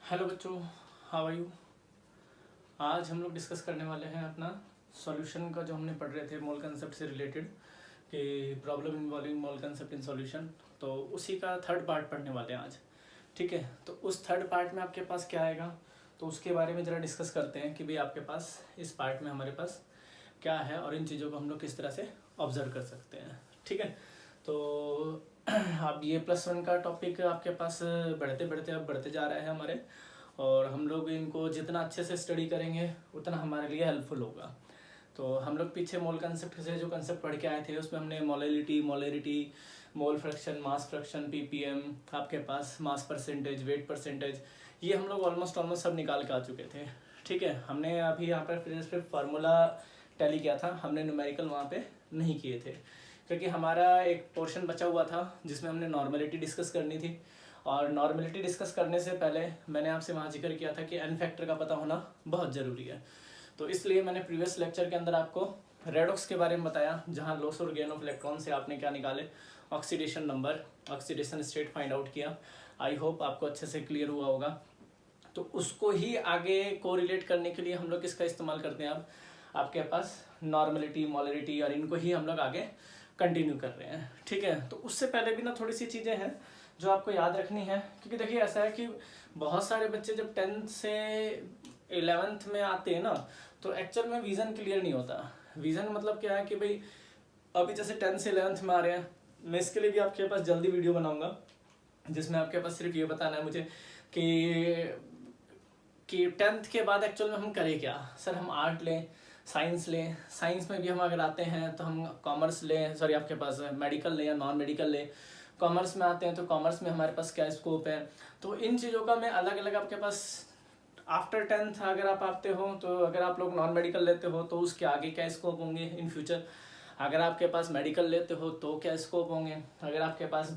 Hello बच्चों, how are you. आज हम लोग डिस्कस करने वाले हैं अपना सॉल्यूशन का, जो हमने पढ़ रहे थे मोल कंसेप्ट से रिलेटेड कि problem involving mole concept in solution, तो उसी का थर्ड पार्ट पढ़ने वाले हैं आज। ठीक है, तो उस थर्ड पार्ट में आपके पास क्या आएगा, तो उसके बारे में ज़रा डिस्कस करते हैं कि भाई आपके पास इस पार्ट में हमारे पास क्या है और इन चीज़ों को हम लोग किस तरह से ऑब्जर्व कर सकते हैं। ठीक है, तो अब ये +1 का टॉपिक आपके पास बढ़ते बढ़ते अब बढ़ते जा रहा है हमारे, और हम लोग इनको जितना अच्छे से स्टडी करेंगे उतना हमारे लिए हेल्पफुल होगा। तो हम लोग पीछे मोल कंसेप्ट से जो कंसेप्ट पढ़ के आए थे उसमें हमने molality, molarity, mole fraction, mass fraction, ppm, आपके पास मास परसेंटेज, वेट परसेंटेज, ये हम लोग ऑलमोस्ट सब निकाल के आ चुके थे। ठीक है, हमने अभी यहाँ पर सिर्फ फार्मूला टैली किया था, हमने न्यूमेरिकल वहाँ पे नहीं किए थे क्योंकि हमारा एक पोर्शन बचा हुआ था जिसमें हमने नॉर्मलिटी डिस्कस करनी थी। और नॉर्मलिटी डिस्कस करने से पहले मैंने आपसे वहाँ जिक्र किया था कि एन फैक्टर का पता होना बहुत ज़रूरी है। तो इसलिए मैंने प्रीवियस लेक्चर के अंदर आपको रेडॉक्स के बारे में बताया, जहाँ लॉस और गेन ऑफ इलेक्ट्रॉन से आपने क्या निकाले, oxidation number, oxidation state find out किया। आई होप आपको अच्छे से क्लियर हुआ होगा। तो उसको ही आगे कोरिलेट करने के लिए हम लोग किसका इस्तेमाल करते हैं, अब आपके पास नॉर्मलिटी, मोलरिटी, और इनको ही हम लोग आगे कंटिन्यू कर रहे हैं। ठीक है, तो उससे पहले भी ना थोड़ी सी चीज़ें हैं जो आपको याद रखनी है, क्योंकि देखिए ऐसा है कि बहुत सारे बच्चे जब 10th से 11th में आते हैं ना, तो एक्चुअल में विज़न क्लियर नहीं होता। विज़न मतलब क्या है कि भाई अभी जैसे 10th से 11th में आ रहे हैं, मैं इसके लिए भी आपके पास जल्दी वीडियो बनाऊंगा जिसमें आपके पास सिर्फ ये बताना है मुझे कि 10th के बाद एक्चुअल में हम करें क्या। सर हम आर्ट लें, साइंस लें, साइंस में भी हम अगर आते हैं तो हम कॉमर्स लें, सॉरी आपके पास मेडिकल लें या नॉन मेडिकल लें। कॉमर्स में आते हैं तो कॉमर्स में हमारे पास क्या स्कोप है। तो इन चीज़ों का मैं अलग अलग आपके पास आफ्टर 10th अगर आप आते हो, तो अगर आप लोग नॉन मेडिकल लेते हो तो उसके आगे क्या स्कोप होंगे इन फ्यूचर। अगर आपके पास मेडिकल लेते हो तो क्या स्कोप होंगे, अगर आपके पास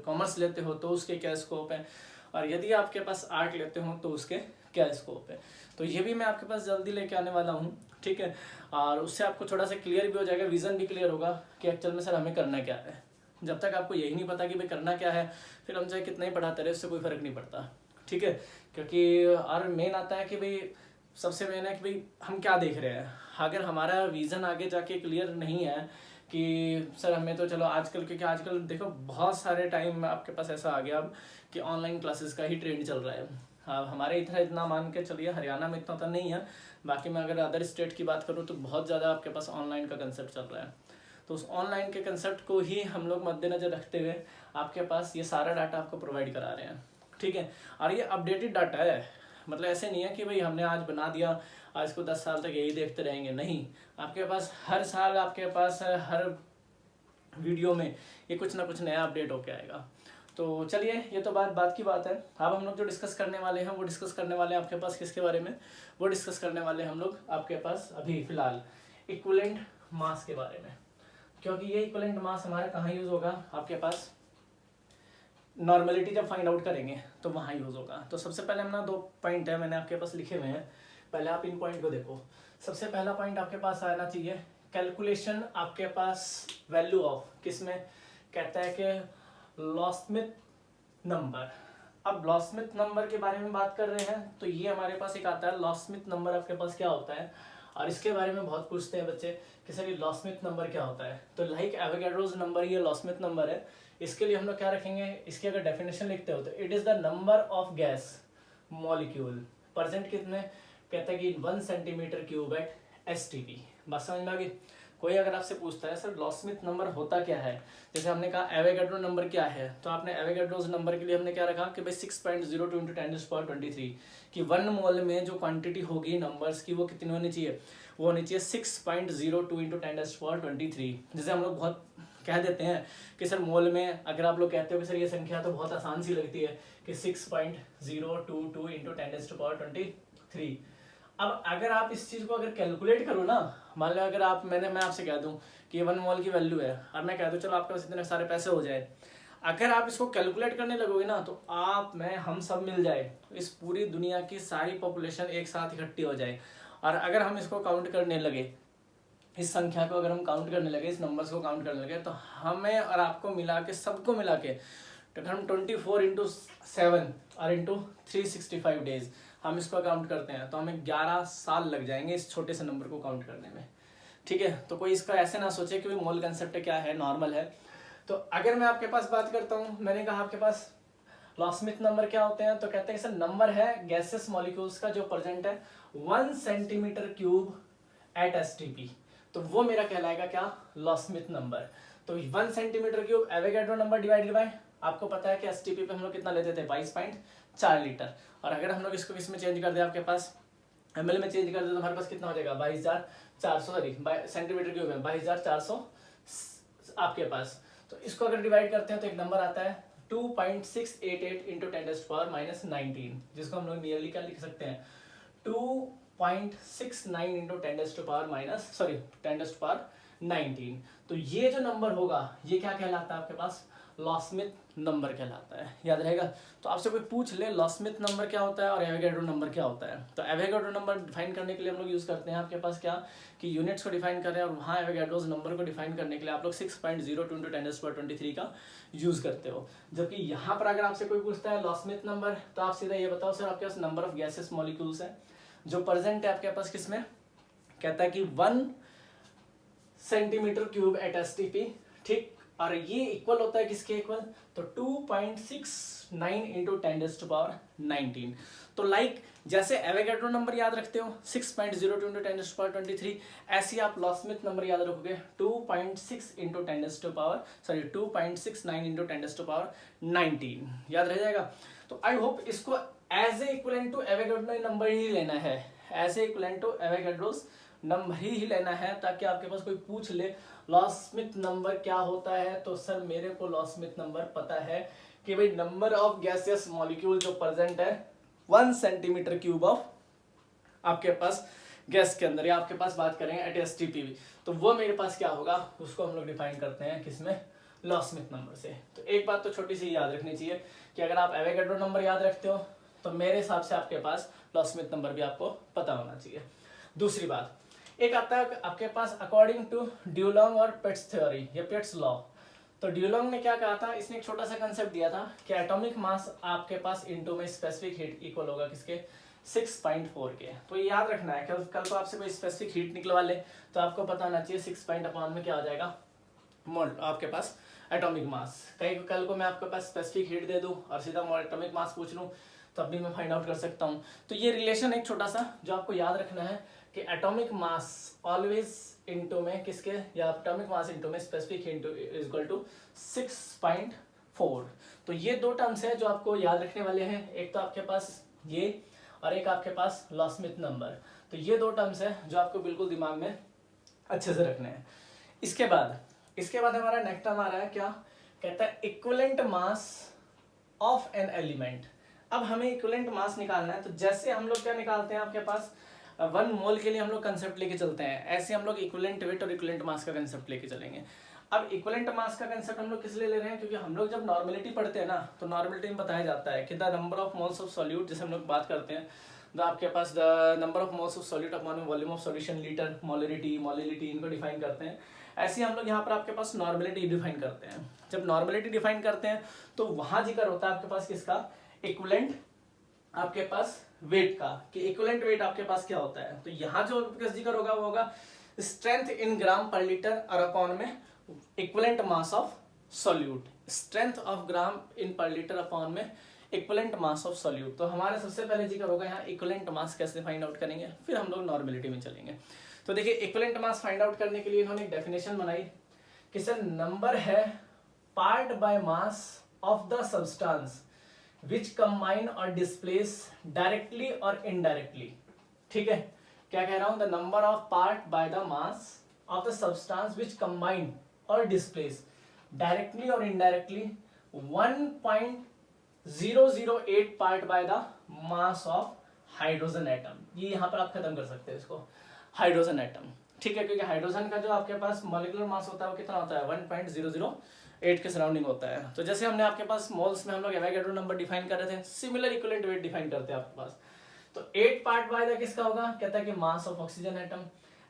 कॉमर्स लेते हो तो उसके क्या स्कोप है, और यदि आपके पास आर्ट लेते हो तो उसके क्या स्कोप है। तो ये भी मैं आपके पास जल्दी लेके आने वाला हूँ। ठीक है, और उससे आपको थोड़ा सा क्लियर भी हो जाएगा, विज़न भी क्लियर होगा कि एक्चुअल में सर हमें करना क्या है। जब तक आपको यही नहीं पता कि भाई करना क्या है, फिर हम चाहे कितना ही पढ़ाते रहे उससे कोई फ़र्क नहीं पड़ता। ठीक है, क्योंकि और मेन आता है कि भाई सबसे मेन है कि भाई हम क्या देख रहे हैं। अगर हमारा विज़न आगे जाके क्लियर नहीं है कि सर हमें तो चलो आजकल, क्योंकि आजकल देखो बहुत सारे टाइम आपके पास ऐसा आ गया अब कि ऑनलाइन क्लासेस का ही ट्रेंड चल रहा है। हाँ, हमारे इधर इतना मान के चलिए, हरियाणा में इतना तो नहीं है, बाकी मैं अगर अदर स्टेट की बात करूँ तो बहुत ज़्यादा आपके पास ऑनलाइन का कंसेप्ट चल रहा है। तो उस ऑनलाइन के कंसेप्ट को ही हम लोग मद्देनज़र रखते हुए आपके पास ये सारा डाटा आपको प्रोवाइड करा रहे हैं। ठीक है, और ये अपडेटेड डाटा है, मतलब ऐसे नहीं है कि भाई हमने आज बना दिया आज को 10 साल तक यही देखते रहेंगे, नहीं। आपके पास हर साल आपके पास हर वीडियो में ये कुछ ना कुछ नया अपडेट होके आएगा। तो चलिए, ये तो बात की बात है। अब हम लोग जो डिस्कस करने वाले हैं वो डिस्कस करने वाले हैं आपके पास किसके बारे में, वो डिस्कस करने वाले हैं हम लोग आपके पास अभी फ़िलहाल इक्विवेलेंट मास के बारे में। क्योंकि ये इक्विवेलेंट मास हमारा कहाँ यूज़ होगा, आपके पास नॉर्मलिटी जब फाइंड आउट करेंगे तो वहाँ यूज़ होगा। तो सबसे पहले हम ना 2 पॉइंट है मैंने आपके पास लिखे हुए हैं, पहले आप इन पॉइंट को देखो। सबसे पहला पॉइंट आपके पास आना चाहिए कैलकुलेशन आपके पास वैल्यू ऑफ, किसमें कहता है कि लॉसमिथ नंबर। अब लॉसमिथ नंबर के बारे में बात कर रहे हैं तो ये हमारे पास एक आता है लॉसमिथ नंबर, आपके पास क्या होता है, और इसके बारे में बहुत पूछते हैं बच्चे कि सर ये लॉसमिथ नंबर क्या होता है। तो लाइक एवोगाड्रोस नंबर ये लॉसमिथ नंबर है। इसके लिए हम लोग क्या रखेंगे, इसकी अगर डेफिनेशन लिखते हो तो it is the number of gas molecule percent कितने, कहता है कि 1 सेंटीमीटर क्यूब एट STP। बात समझ में आ गई। कोई अगर आपसे पूछता है सर लॉसमिथ नंबर होता क्या है, जैसे हमने कहा एवोगाड्रो नंबर क्या है, तो आपने एवोगाड्रोस नंबर के लिए हमने क्या रखा कि भाई 6.02 × 10⁻23 कि 1 मोल में जो क्वांटिटी होगी नंबर्स की वो कितनी होनी चाहिए, वो होनी चाहिए 6.02 × 10⁻23। जैसे हम लोग बहुत कह देते हैं कि सर मोल में, अगर आप लोग कहते हो कि सर ये संख्या तो बहुत आसान सी लगती है कि 6.022 × 10⁻23। अब अगर आप इस चीज़ को अगर कैलकुलेट करो ना, मान लो अगर मैं आपसे कह दूं कि 1 मोल की वैल्यू है और मैं कह दूं चलो आपके पास इतने सारे पैसे हो जाए, अगर आप इसको कैलकुलेट करने लगोगे ना तो हम सब मिल जाए, इस पूरी दुनिया की सारी पॉपुलेशन एक साथ इकट्ठी हो जाए, और अगर हम इसको काउंट करने लगे, इस संख्या को अगर हम काउंट करने लगे, इस नंबर्स को काउंट करने लगे, तो हमें और आपको मिला के, सबको मिला के तो अगर हम 24 इंटू 7 और इंटू 365 डेज हम इसको काउंट करते हैं तो हमें 11 साल लग जाएंगे इस छोटे से नंबर को काउंट करने में। ठीक है, तो कोई इसका ऐसे ना सोचे कि मोल कंसेप्ट क्या है, नॉर्मल है। तो अगर मैं आपके पास बात करता हूँ, मैंने कहा आपके पास लॉसमिथ नंबर क्या होते हैं, तो कहते हैं सर नंबर है गैसेस मॉलिक्यूल्स का जो प्रेजेंट है 1 सेंटीमीटर क्यूब एट एसटीपी, तो वो मेरा कहलाएगा क्या, लॉसमिथ नंबर। तो 1 centimetre cube Avogadro number divided by, आपको पता है कि एसटीपी पे हम लोग कितना लेते थे, 22.4 लीटर। और अगर हम लोग इसको इसमें चेंज कर दे, आपके पास एमएल में चेंज कर दे, तो हमारे पास कितना हो जाएगा, 22,400, सॉरी सेंटीमीटर क्यूब में 22,400 आपके पास। तो इसको अगर डिवाइड करते हैं तो एक नंबर आता है 2.688 इंटू 10⁻⁻19, जिसको हम लोग नियरली क्या लिख सकते हैं, 2.69 इंटू 10⁻19। तो ये जो नंबर होगा ये क्या कहलाता है आपके पास, लॉसमिथ नंबर कहलाता है, याद रहेगा। तो आपसे कोई पूछ ले लॉसमिथ नंबर क्या होता है और एवोगैड्रो नंबर क्या होता है, तो एवोगैड्रो नंबर डिफाइन करने के लिए हम लोग यूज करते हैं आपके पास क्या, कि यूनिट्स को डिफाइन कर रहे हैं, और वहाँ एवोगैड्रोस नंबर को डिफाइन करने के लिए आप लोग 6.02 इंटू 10⁻23 का यूज करते हो। जबकि यहाँ पर अगर आपसे कोई पूछता है लॉसमिथ नंबर, तो आप सीधा ये बताओ सर आपके पास नंबर ऑफ गैसेस मॉलिक्यूल्स है जो प्रेजेंट है आपके पास किसमें, कहता है कि 1 सेंटीमीटर क्यूब एट एसटीपी, ठीक, और ये इक्वल होता है किसके इक्वल, तो 2.69 इंटू 10⁻19। तो लाइक जैसे एवोगैड्रो नंबर याद रखते हो 6.02 इंटू 10⁻23, ऐसे आप लॉसमिथ नंबर याद रखोगे 2.6 इंटू 2.69 इंटू 10⁻19, याद रह जाएगा। तो आई होप इसको as a equivalent to Avogadro number ही लेना है, as a equivalent to Avogadro's number ही लेना है, ताकि आपके पास कोई पूछ ले लॉसमिथ नंबर क्या होता है, तो सर मेरे को लॉसमिथ नंबर पता है कि भाई नंबर ऑफ गैसियस मॉलिक्यूल जो प्रेजेंट है 1 सेंटीमीटर क्यूब ऑफ आपके पास गैस के अंदर, या आपके पास बात करेंगे एट एसटीपी, तो वो मेरे पास क्या होगा, उसको हम लोग डिफाइन करते हैं किसमें, लॉसमिथ नंबर से। तो एक बात तो छोटी सी याद रखनी चाहिए कि अगर आप एवोगैड्रो नंबर याद रखते हो तो मेरे हिसाब से आपके पास लॉसमिथ नंबर भी आपको पता होना चाहिए। दूसरी बात, एक आता है आपके पास अकॉर्डिंग टू ड्यूलॉन्ग और पेट्स थ्योरी या पेट्स लॉ। तो ड्यूलॉन्ग ने क्या कहा था, इसने एक छोटा सा कंसेप्ट दिया था कि एटॉमिक मास आपके पास इनटू में स्पेसिफिक हीट इक्वल होगा किसके, 6.4 के। तो ये याद रखना है, कल को आपसे कोई स्पेसिफिक हीट निकलवा ले तो आपको पता होना चाहिए 6 पॉइंट अपॉन में क्या आ जाएगा, मोल आपके पास एटॉमिक मास। कल को मैं आपके पास स्पेसिफिक हीट दे दूं और सीधा एटॉमिक मास पूछ लूं तब भी मैं फाइंड आउट कर सकता हूं। तो ये रिलेशन एक छोटा सा जो आपको याद रखना है कि एटॉमिक मास ऑलवेज इनटू में किसके, या एटॉमिक मास इनटू में specific heat is equal to 6.4। तो ये दो टर्म्स है जो आपको याद रखने वाले हैं, एक तो आपके पास ये और एक आपके पास लॉसमिथ नंबर। तो ये दो टर्म्स है जो आपको बिल्कुल दिमाग में अच्छे से रखने हैं। इसके बाद हमारा नेक्स्ट टर्म आ रहा है क्या, कहता है equivalent mass of an element. अब हमें इक्विवेलेंट मास निकालना है, तो जैसे हम लोग क्या निकालते हैं आपके पास 1 मोल के लिए हम लोग कंसेप्ट लेके चलते हैं, ऐसे हम लोग इक्विवेलेंट वेट और इक्विवेलेंट मास का कंसेप्ट लेके चलेंगे। अब इक्विवेलेंट मास का कंसेप्ट हम लोग किस लिए ले रहे हैं, क्योंकि हम लोग जब नॉर्मेलिटी पढ़ते हैं ना, तो नॉर्मेलिटी में बताया जाता है कि the number of moles of solute, जैसे हम लोग बात करते हैं आपके पास the number of moles of solute upon volume of solution litre, molality इनको डिफाइन करते हैं। ऐसे हम लोग यहाँ पर आपके पास नॉर्मेलिटी डिफाइन करते हैं। जब नॉर्मेलिटी डिफाइन करते हैं तो वहां जिक्र होता है आपके पास किसका, इक्विवेलेंट आपके पास वेट का, कि इक्विवेलेंट वेट आपके पास क्या होता है। तो यहाँ जो जिक्र होगा वो होगा स्ट्रेंथ इन ग्राम पर लीटर और अपॉन में equivalent mass of solute, strength of gram in per litre upon में इक्विवेलेंट मास ऑफ सॉल्यूट। तो हमारे सबसे पहले जिक्र होगा यहाँ इक्विवेलेंट मास कैसे फाइंड आउट करेंगे, फिर हम लोग नॉर्मेलिटी में चलेंगे। तो देखिए इक्विवेलेंट मास फाइंड आउट करने के लिए इन्होंने एक डेफिनेशन बनाई कि सर नंबर है part by mass of the substance which combine और डिस्प्लेस डायरेक्टली और इनडायरेक्टली। ठीक है, क्या कह रहा हूं, the number of part by the mass of the substance which combine और डिस्प्लेस डायरेक्टली और indirectly 1.008 part by the mass of hydrogen atom. ये यहां पर आप खत्म कर सकते हैं इसको, हाइड्रोजन एटम। ठीक है, क्योंकि हाइड्रोजन का जो आपके पास मॉलिक्यूलर मास होता है वो कितना होता है, 1.008 के सराउंडिंग होता है। तो जैसे हमने आपके पास मोल्स में हम लोग एवोगैड्रो नंबर डिफाइन कर रहे थे, सिमिलर इक्विवेलेंट वेट डिफाइन करते हैं आपके पास। तो 8 पार्ट बाय द किसका होगा, कहता है कि mass of oxygen atom,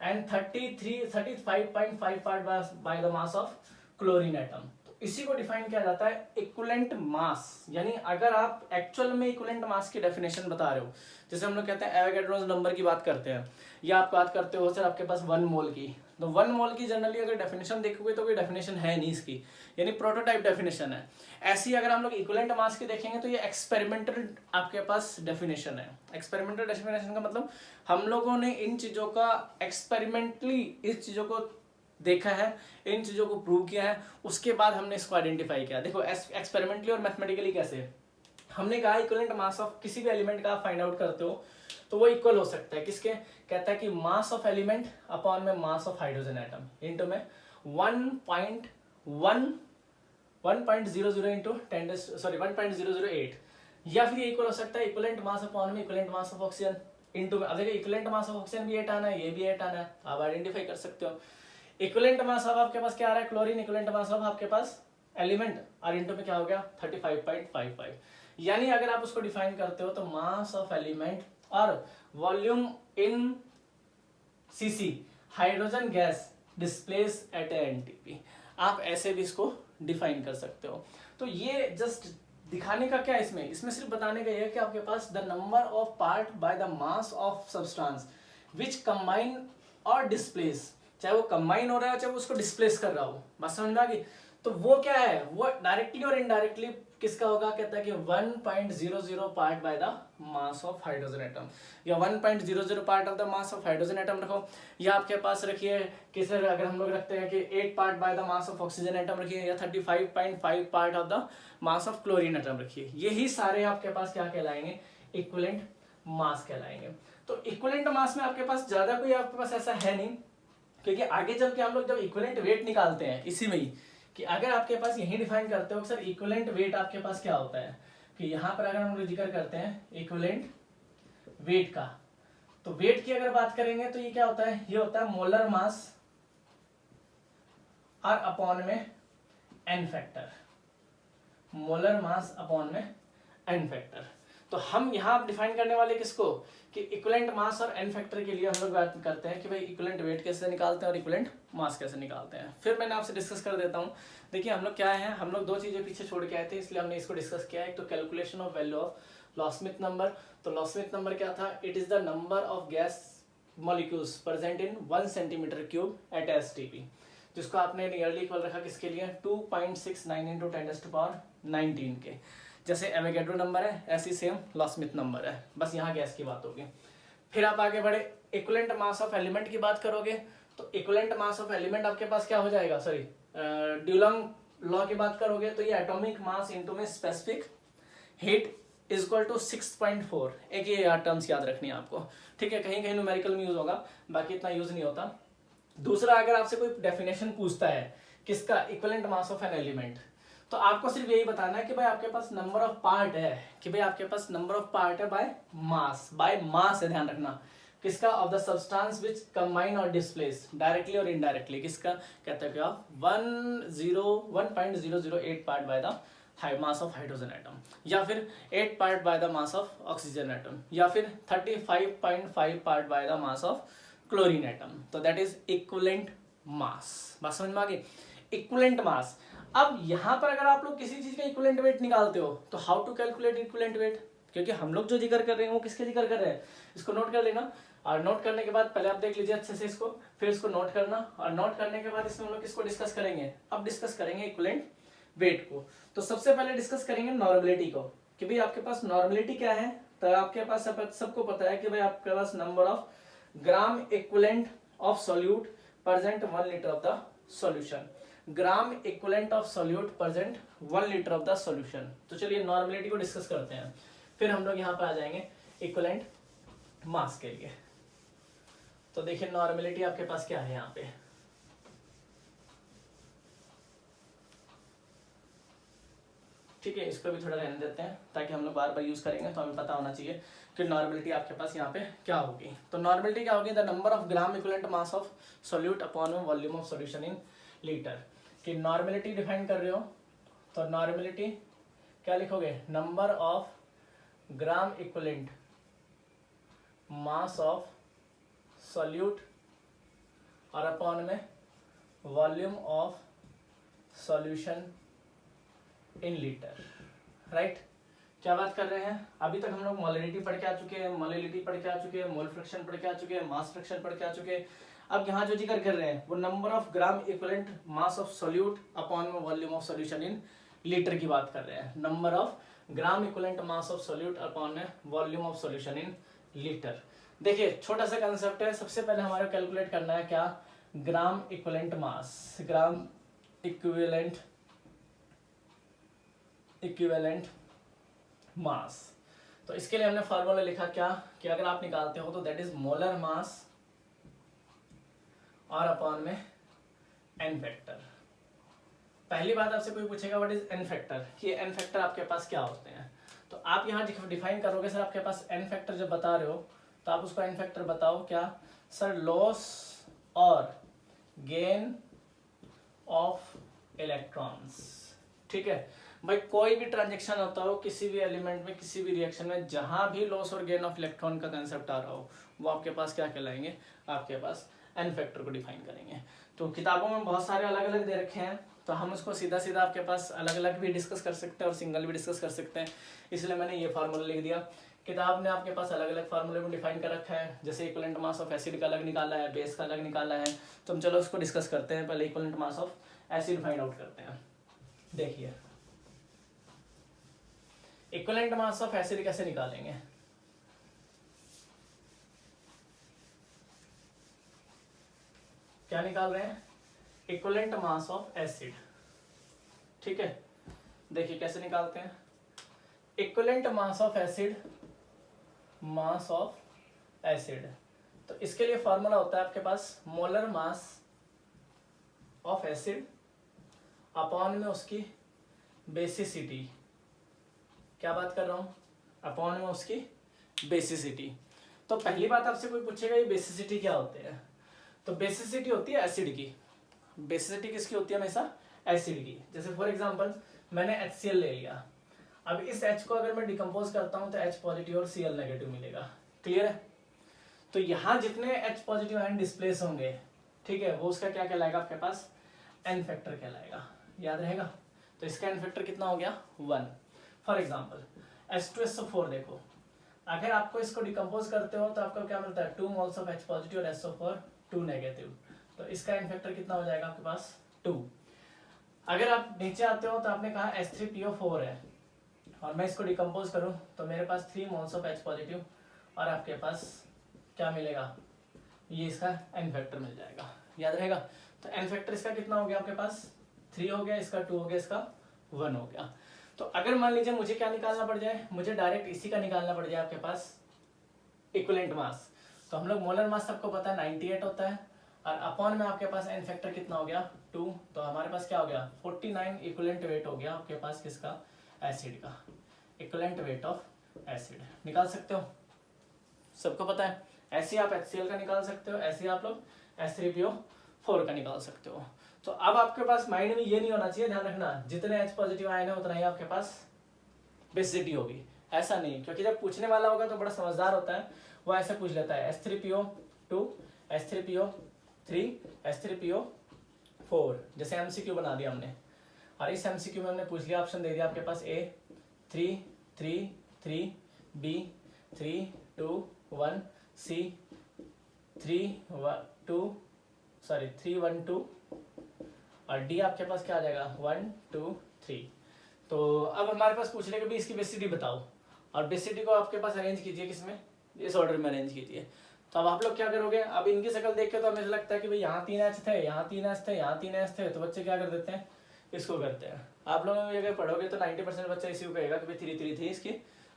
and 35.5 part by the mass of chlorine atom. तो इसी को डिफाइन किया जाता है इक्विवेलेंट मास। यानी अगर आप एक्चुअल में इक्विवेलेंट मास की डेफिनेशन बता रहे हो, जैसे हम लोग कहते हैं एवोगैड्रोस नंबर की बात करते हैं, या आप बात करते हो सर आपके पास 1 मोल की, तो 1 मोल की जनरली अगर डेफिनेशन देखोगे तो कोई डेफिनेशन है नहीं इसकी, यानी प्रोटोटाइप डेफिनेशन है। ऐसी अगर हम लोग इक्विवेलेंट मास की देखेंगे तो ये एक्सपेरिमेंटल आपके पास डेफिनेशन है। एक्सपेरिमेंटल डेफिनेशन का मतलब हम लोगों ने इन चीज़ों का एक्सपेरिमेंटली इस चीज़ों को देखा है, इन चीज़ों को प्रूव किया है, उसके बाद हमने इसको आइडेंटिफाई किया। देखो एक्सपेरिमेंटली और मैथमेटिकली कैसे, हमने कहा इक्विवेलेंट मास ऑफ किसी भी एलिमेंट का आप फाइंड आउट करते हो तो वो इक्वल हो सकता है किसके, कहता है कि मास ऑफ एलिमेंट अपॉन में mass of hydrogen atom into में 1.00 इंटू 1.008, या फिर ये इक्वल हो सकता है इक्विवेलेंट मास अपॉन में equivalent mass of oxygen into में। अब देखिए इक्विवेलेंट मास ऑफ ऑक्सीजन भी 8 आना है, ये भी 8 आना है, आप आइडेंटिफाई कर सकते हो। इक्विवेलेंट मास ऑफ आपके पास क्या आ रहा है, क्लोरीन, इक्विवेलेंट मास ऑफ आपके पास एलिमेंट, और इनटू में क्या हो गया 35.55। यानी अगर आप उसको डिफाइन करते हो तो मास ऑफ एलिमेंट और volume in CC hydrogen gas displace at NTP, आप ऐसे भी इसको डिफाइन कर सकते हो। तो ये जस्ट दिखाने का क्या इसमें सिर्फ बताने का ये है कि आपके पास the number of part by the mass of substance which combine और डिस्प्लेस, चाहे वो कंबाइन हो रहा है चाहे वो उसको डिस्प्लेस कर रहा हो, बात समझ में आ गई। तो वो क्या है, वो डायरेक्टली और इनडायरेक्टली किसका होगा, कहता है कि 1.00 part by the mass of hydrogen atom, या 1.00 part of the mass of hydrogen atom रखो, या आपके पास रखिए कि सर अगर हम लोग रखते हैं कि 8 part by the mass of oxygen atom रखिए, या 35.5 part of the mass of chlorine atom रखिए, यही सारे आपके पास क्या कहलाएंगे, इक्विवेलेंट मास कहलाएंगे। तो इक्विवेलेंट मास में आपके पास ज्यादा कोई आपके पास ऐसा है नहीं, क्योंकि आगे चल के हम लोग जब इक्विवेलेंट वेट निकालते हैं इसी में ही, कि अगर आपके पास यही डिफाइन करते हो सर इक्विवेलेंट वेट आपके पास क्या होता है, कि यहाँ पर अगर हम लोग जिक्र करते हैं इक्विवेलेंट वेट का, तो वेट की अगर बात करेंगे तो ये क्या होता है, ये होता है मोलर मास और अपॉन में n factor, molar mass upon में एन फैक्टर। तो हम यहाँ डिफाइन करने वाले किसको, कि इक्विवेलेंट मास और एन फैक्टर के लिए हम लोग बात करते हैं कि भाई इक्विवेलेंट वेट कैसे निकालते हैं और इक्विवेलेंट मास कैसे निकालते हैं। फिर मैंने आपसे डिस्कस कर देता हूँ। देखिए हम लोग क्या है, हम लोग 2 चीजें पीछे छोड़ के आए थे, इसलिए हमने इसको डिस्कस किया है। एक तो calculation of value of Loschmidt number. तो लॉस स्मिथ नंबर क्या था, it is the number of gas molecules present in 1 centimetre cube at STP, जिसको आपने नियरली इक्वल रखा किसके लिए, 2.69 इंटू 10⁻19 के। जैसे एवोगैड्रो नंबर है ऐसी सेम लॉस स्मिथ नंबर है, बस यहाँ गैस की बात होगी। फिर आप आगे बढ़े, इक्विवेलेंट मास ऑफ एलिमेंट की बात करोगे तो इक्विवेलेंट मास ऑफ एलिमेंट आपके पास क्या हो जाएगा, सॉरी ड्यूलॉन्ग लॉ की बात करोगे तो ये एटॉमिक मास इनटू में specific heat is equal to 6.4। एक ये टर्म्स याद रखनी है आपको, ठीक है, कहीं कहीं न्यूमेरिकल में यूज होगा, बाकी इतना यूज नहीं होता। दूसरा, अगर आपसे कोई डेफिनेशन पूछता है किसका, equivalent mass of an element, तो आपको सिर्फ यही बताना है कि भाई आपके पास नंबर ऑफ पार्ट है, कि भाई आपके पास नंबर ऑफ पार्ट है बाय मास है, ध्यान रखना किसका, of the substance which combine और डिस्प्लेस डायरेक्टली और इनडायरेक्टली, किसका कहता है क्या, 1.008 part by the mass of hydrogen atom, या फिर 8 part by the mass of oxygen atom, या फिर 35.5 part by the mass of chlorine atom. तो दैट इज इक्विवेलेंट मास। बात समझ में आ गई, इक्विवेलेंट मास। अब यहाँ पर अगर आप लोग किसी चीज का इक्विवेलेंट वेट निकालते हो तो how to calculate equivalent weight, क्योंकि हम लोग जो जिक्र कर रहे हैं वो किसके जिक्र कर रहे हैं, इसको नोट कर लेना। और नोट करने के बाद पहले आप देख लीजिए अच्छे से इसको, फिर इसको नोट करना, और नोट करने के बाद इसमें हम लोग किसको डिस्कस करेंगे, अब डिस्कस करेंगे इक्विवेलेंट वेट को। तो सबसे पहले डिस्कस करेंगे नॉर्मलिटी को, कि भाई आपके पास नॉर्मलिटी क्या है। तो आपके पास सबको पता है कि भाई आपके पास number of gram equivalent of solute present 1 litre of the solution, gram equivalent of solute present 1 litre of the solution. तो चलिए नॉर्मलिटी को डिस्कस करते हैं, फिर हम लोग यहाँ पर आ जाएंगे इक्विवेलेंट मास के लिए। तो देखिए नॉर्मलिटी आपके पास क्या है यहाँ पे, ठीक है, इसको भी थोड़ा रहने देते हैं ताकि हम लोग बार बार यूज करेंगे तो हमें पता होना चाहिए कि नॉर्मलिटी आपके पास यहाँ पे क्या होगी। तो नॉर्मलिटी क्या होगी, the number of gram equivalent mass of solute upon volume of solution in litre. कि नॉर्मलिटी डिफाइन कर रहे हो तो नॉर्मलिटी क्या लिखोगे, number of gram equivalent mass of solute और अपॉन में volume of solution in litre, right. क्या बात कर रहे हैं, अभी तक हम लोग मोलरिटी पढ़ के आ चुके हैं, मोलिलिटी पढ़ के आ चुके हैं, मोल फ्रैक्शन पढ़ के आ चुके हैं, मास फ्रैक्शन पढ़ के आ चुके हैं। अब यहाँ जो जिक्र कर रहे हैं वो number of gram equivalent mass of solute upon में volume of solution in litre की बात कर रहे हैं। Number of gram equivalent mass of solute upon में volume of solution in litre. देखिए छोटा सा कंसेप्ट है, सबसे पहले हमारे कैलकुलेट करना है क्या, ग्राम इक्विवेलेंट मास, ग्राम इक्विवेलेंट मास। तो इसके लिए हमने फार्मूला लिखा क्या कि अगर आप निकालते हो तो दैट इज मोलर मास और अपॉन में एन फैक्टर। पहली बात आपसे कोई पूछेगा व्हाट इज एन फैक्टर, कि एन फैक्टर आपके पास क्या होते हैं, तो आप यहाँ डिफाइन करोगे सर आपके पास एन फैक्टर जब बता रहे हो तो आप उसको एन फैक्टर बताओ क्या सर, लॉस और गेन ऑफ इलेक्ट्रॉन्स। ठीक है भाई, कोई भी ट्रांजेक्शन होता हो किसी भी एलिमेंट में, किसी भी रिएक्शन में, जहां भी लॉस और गेन ऑफ इलेक्ट्रॉन का कंसेप्ट आ रहा हो वो आपके पास क्या कहलाएंगे, आपके पास एन फैक्टर को डिफाइन करेंगे। तो किताबों में बहुत सारे अलग अलग दे रखे हैं, तो हम उसको सीधा सीधा आपके पास अलग अलग भी डिस्कस कर सकते हैं और सिंगल भी डिस्कस कर सकते हैं, इसलिए मैंने ये फार्मूला लिख दिया। किताब ने आपके पास अलग अलग फार्मूले को डिफाइन कर रखा है, जैसे इक्विवेलेंट मास ऑफ एसिड का अलग निकाला है, बेस का अलग निकाला है। तो हम चलो उसको डिस्कस करते हैं। पहले equivalent mass of acid find out करते हैं। देखिए इक्विवेलेंट मास ऑफ एसिड कैसे निकालेंगे, क्या निकाल रहे हैं, इक्विवेलेंट मास ऑफ एसिड। ठीक है, देखिए कैसे निकालते हैं, equivalent mass of acid, mass of acid. तो इसके लिए फॉर्मूला होता है आपके पास molar mass of acid upon में उसकी बेसिसिटी। क्या बात कर रहा हूं, अपॉन में उसकी बेसिसिटी। तो पहली बात आपसे कोई पूछेगा ये बेसिसिटी क्या होते हैं, तो बेसिसिटी होती है एसिड की। बेसिसिटी किसकी होती है, हमेशा एसिड की। जैसे फॉर एग्जांपल मैंने HCl ले लिया, अब इस H को अगर मैं डिकम्पोज करता हूं तो H पॉजिटिव और Cl नेगेटिव मिलेगा। क्लियर है, तो यहाँ जितने H पॉजिटिव आयन डिस्प्लेस होंगे, ठीक है, वो उसका क्या कहलाएगा, आपके पास एन फैक्टर कहलाएगा। याद रहेगा, तो इसका एन फैक्टर कितना हो गया, 1। फॉर एग्जाम्पल H2SO4 देखो, अगर आपको इसको डिकम्पोज करते हो तो आपको क्या मिलता है, 2 मोल्स ऑफ H पॉजिटिव और SO4 2 नेगेटिव। तो इसका एन फैक्टर कितना हो जाएगा आपके पास, 2। अगर आप नीचे आते हो तो आपने कहा H3PO4 है, और मैं इसको डिकम्पोज करूं तो मेरे पास 3 मोल्स ऑफ H पॉजिटिव और आपके पास क्या मिलेगा, ये इसका एन फैक्टर मिल जाएगा। याद रहेगा, तो एन फैक्टर इसका कितना हो गया आपके पास, 3 हो गया, इसका 2 हो गया, इसका 1 हो गया। तो अगर मान लीजिए मुझे क्या निकालना पड़ जाए, मुझे डायरेक्ट इसी का निकालना पड़ जाए आपके पास इक्विवेलेंट मास, तो हम लोग मोलर मास सबको पता है 98 होता है, और अपॉन में आपके पास एन फैक्टर कितना हो गया, 2। तो हमारे पास क्या हो गया, 49 इक्विवेलेंट वेट हो गया आपके पास किसका, एसिड का। इक्विवेलेंट वेट ऑफ एसिड निकाल सकते हो, सबको पता है। ऐसे आप HCl का निकाल सकते हो, ऐसे आप लोग H3PO4 का निकाल सकते हो। तो अब आपके पास माइंड में ये नहीं होना चाहिए, ध्यान रखना जितने H पॉजिटिव आए हैं उतना ही आपके पास बेसिसिटी होगी, ऐसा नहीं, क्योंकि जब पूछने वाला होगा तो बड़ा समझदार होता है, वो ऐसे पूछ लेता है H3PO2 H3PO3 H3PO4, जैसे MCQ बना दिया हमने, और इस MCQ में हमने पूछ लिया, ऑप्शन दे दिया आपके पास A 3 3 3 B 3 2 1 C 3 1 2 और डी आपके पास क्या आ जाएगा 1 2 3। तो अब हमारे पास पूछ लेगा भी इसकी बेसिसिटी बताओ, और बेसिसिटी को आपके पास अरेंज कीजिए, किसमें, इस ऑर्डर में अरेंज कीजिए। तो अब आप लोग क्या करोगे, अब इनकी शक्ल देख के तो हमें लगता है कि भाई यहाँ 3 H थे, यहाँ 3 H थे, यहाँ 3 H थे, तो बच्चे क्या कर देते हैं, इसको करते हैं। आप लोग अगर पढ़ोगे तो 90% बच्चा इसी को कहेगा कि भाई 3 3 थी, इसकी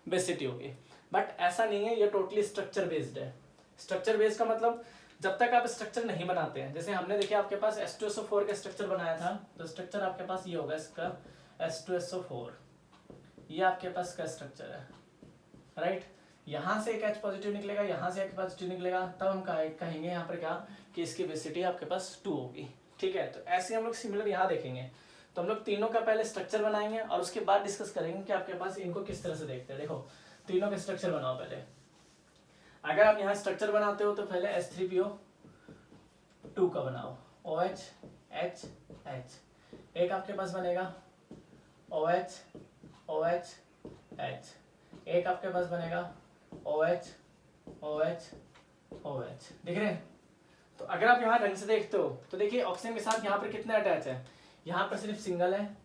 बेसिसिटी होगी, बट ऐसा नहीं है, ये टोटली स्ट्रक्चर बेस्ड है। स्ट्रक्चर बेस्ड का मतलब जब तक आप स्ट्रक्चर नहीं बनाते हैं, जैसे हमने देखिए आपके पास H2SO4 का स्ट्रक्चर बनाया था, तो स्ट्रक्चर आपके पास ये होगा इसका H2SO4, ये आपके पास का स्ट्रक्चर है, राइट। यहाँ से एक H पॉजिटिव निकलेगा, यहाँ से एक पॉजिटिव निकलेगा, तब हम कहेंगे यहाँ पर क्या कि इसकी बेसिसिटी आपके पास 2 होगी। ठीक है, तो ऐसे हम लोग सिमिलर यहाँ देखेंगे। तो हम लोग तीनों का पहले स्ट्रक्चर बनाएंगे और उसके बाद डिस्कस करेंगे कि आपके पास इनको किस तरह से देखते हैं। देखो तीनों का स्ट्रक्चर बनाओ पहले। अगर आप यहाँ स्ट्रक्चर बनाते हो तो पहले H3PO2 का बनाओ, OH H H। एक आपके पास बनेगा OH OH H, एक आपके पास बनेगा OH OH OH, दिख रहे हैं। तो अगर आप यहाँ ढंग से देखते हो तो देखिए ऑक्सीजन के साथ यहाँ पर कितने अटैच है, यहाँ पर सिर्फ सिंगल है,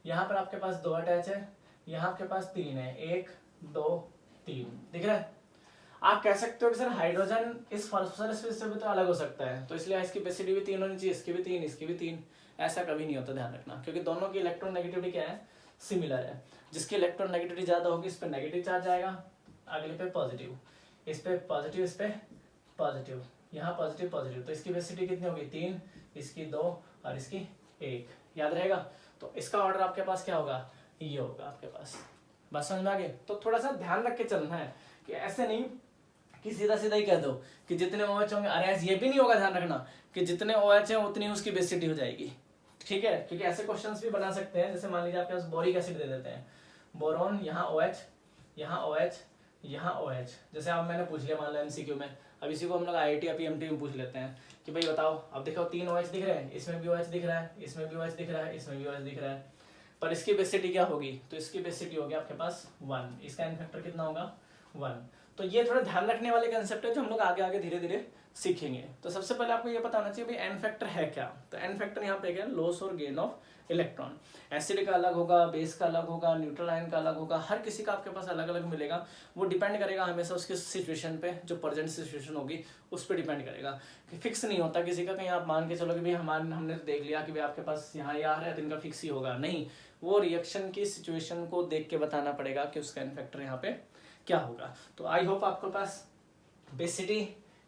यहाँ पर आपके पास 2 अटैच है, यहाँ आपके पास 3 है, 1 2 3, दिख रहा है। आप कह सकते हो कि सर हाइड्रोजन इस फॉस्फोरस से भी तो अलग हो सकता है, तो इसलिए इसकी बेसिडी भी 3 होनी चाहिए, इसकी भी 3 इसकी भी 3। ऐसा कभी नहीं होता, ध्यान रखना, क्योंकि दोनों की इलेक्ट्रॉन नेगेटिविटी क्या है, सिमिलर है। जिसकी इलेक्ट्रॉन नेगेटिविटी ज्यादा होगी इस पे नेगेटिव चार्ज आएगा, अगले पे पॉजिटिव, इस पे पॉजिटिव, इस पे पॉजिटिव, यहाँ पॉजिटिव पॉजिटिव, तो इसकी बेसिडी कितनी होगी 3, इसकी 2 और इसकी 1, याद रहेगा। तो इसका ऑर्डर आपके पास क्या होगा, ये होगा आपके पास। बस समझ में आ गए। तो थोड़ा सा ध्यान रख के चलना है कि ऐसे नहीं कि सीधा सीधा ही कह दो कि जितने OH होंगे, अरे ये भी नहीं होगा, ध्यान रखना कि जितने OH हैं उतनी उसकी बेसिडी हो जाएगी, ठीक है। क्योंकि ऐसे क्वेश्चंस भी बना सकते हैं, जैसे मान लीजिए आपके पास बोरिक एसिड दे देते हैं, बोरॉन यहाँ OH यहाँ OH यहाँ OH, जैसे अब मैंने पूछ लिया मान लो MCQ में, अब इसी को हम लोग IIT या PMT में पूछ लेते हैं कि भाई बताओ, अब देखो 3 OH दिख रहे हैं, इसमें भी OH दिख रहा है, इसमें भी OH दिख रहा है, इसमें भी OH दिख रहा है, पर इसकी बेसिडी क्या होगी, तो इसकी बेसिडी होगी आपके पास 1, इसका एन फैक्टर कितना होगा 1। तो ये थोड़ा ध्यान रखने वाले कंसेप्ट है जो हम लोग आगे आगे धीरे धीरे सीखेंगे। तो सबसे पहले आपको ये पता होना चाहिए भाई एन फैक्टर है क्या। तो एन फैक्टर यहाँ पे क्या है, लॉस और गेन ऑफ इलेक्ट्रॉन। एसिड का अलग होगा, बेस का अलग होगा, न्यूट्रल आयन का अलग होगा, हर किसी का आपके पास अलग अलग मिलेगा। वो डिपेंड करेगा हमेशा उसके सिचुएशन पे, जो प्रेजेंट सिचुएशन होगी उस पर डिपेंड करेगा, कि फिक्स नहीं होता किसी का। कहीं आप मान के चलो कि भाई हमने देख लिया कि भाई आपके पास यहाँ ये आ रहा है तो इनका फिक्स ही होगा, नहीं, वो रिएक्शन की सिचुएशन को देख के बताना पड़ेगा कि उसका एन फैक्टर यहाँ पे क्या होगा। तो आई होप आपके पास बेसिडी